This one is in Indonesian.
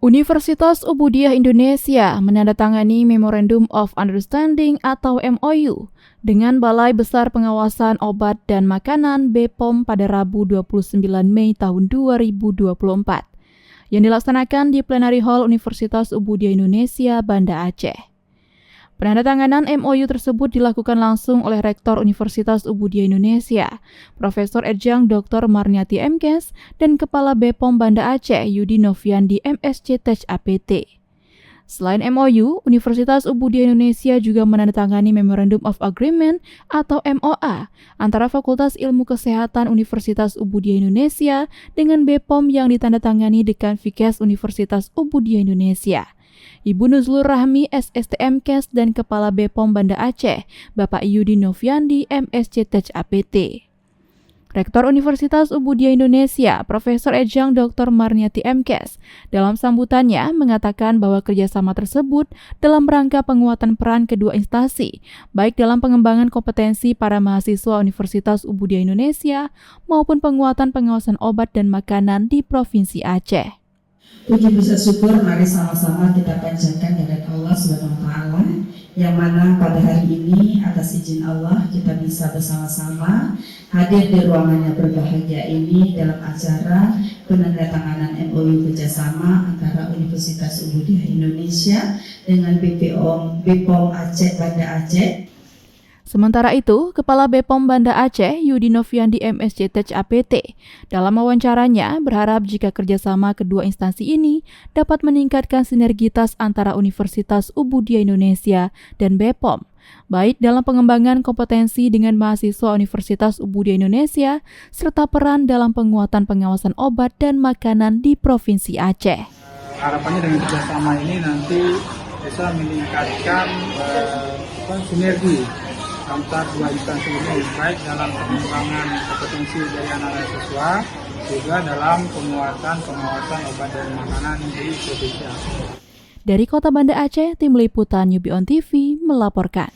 Universitas Ubudiyah Indonesia menandatangani Memorandum of Understanding atau MOU dengan Balai Besar Pengawasan Obat dan Makanan BPOM pada Rabu 29 Mei tahun 2024 yang dilaksanakan di Plenary Hall Universitas Ubudiyah Indonesia, Banda Aceh. Penandatanganan MOU tersebut dilakukan langsung oleh Rektor Universitas Ubudiyah Indonesia, Profesor Ejang Dr. Marniati MKes, dan Kepala BPOM Banda Aceh Yudi Noviandi MSc Tech APT. Selain MOU, Universitas Ubudiyah Indonesia juga menandatangani Memorandum of Agreement atau MOA antara Fakultas Ilmu Kesehatan Universitas Ubudiyah Indonesia dengan BPOM yang ditandatangani Dekan Fikes Universitas Ubudiyah Indonesia, Ibu Nuzlur Rahmi SSTMKes dan Kepala BPOM Banda Aceh, Bapak Yudi Noviandi MSc Tech APT. Rektor Universitas Ubudiyah Indonesia, Profesor Ejang Dr. Marniati MKes, dalam sambutannya mengatakan bahwa kerjasama tersebut dalam rangka penguatan peran kedua instansi, baik dalam pengembangan kompetensi para mahasiswa Universitas Ubudiyah Indonesia maupun penguatan pengawasan obat dan makanan di Provinsi Aceh. Puji puji syukur mari sama-sama kita panjatkan kepada Allah Subhanahu wa taala yang mana pada hari ini atas izin Allah kita bisa bersama-sama hadir di ruangannya berbahagia ini dalam acara penandatanganan MOU kerjasama antara Universitas Ubudiyah Indonesia dengan BPOM Aceh Banda Aceh. Sementara itu, Kepala BPOM Banda Aceh, Yudi Noviandi MSc Tech APT, dalam wawancaranya berharap jika kerjasama kedua instansi ini dapat meningkatkan sinergitas antara Universitas Ubudiyah Indonesia dan BPOM, baik dalam pengembangan kompetensi dengan mahasiswa Universitas Ubudiyah Indonesia, serta peran dalam penguatan pengawasan obat dan makanan di Provinsi Aceh. Harapannya dengan kerjasama ini nanti bisa meningkatkan sinergi antar dua instansi ini, baik dalam pengembangan kompetensi dari anak-anak siswa, juga dalam penguatan pengawasan obat dan makanan di Provinsi Aceh. Dari Kota Banda Aceh, Tim Liputan UBI On TV melaporkan.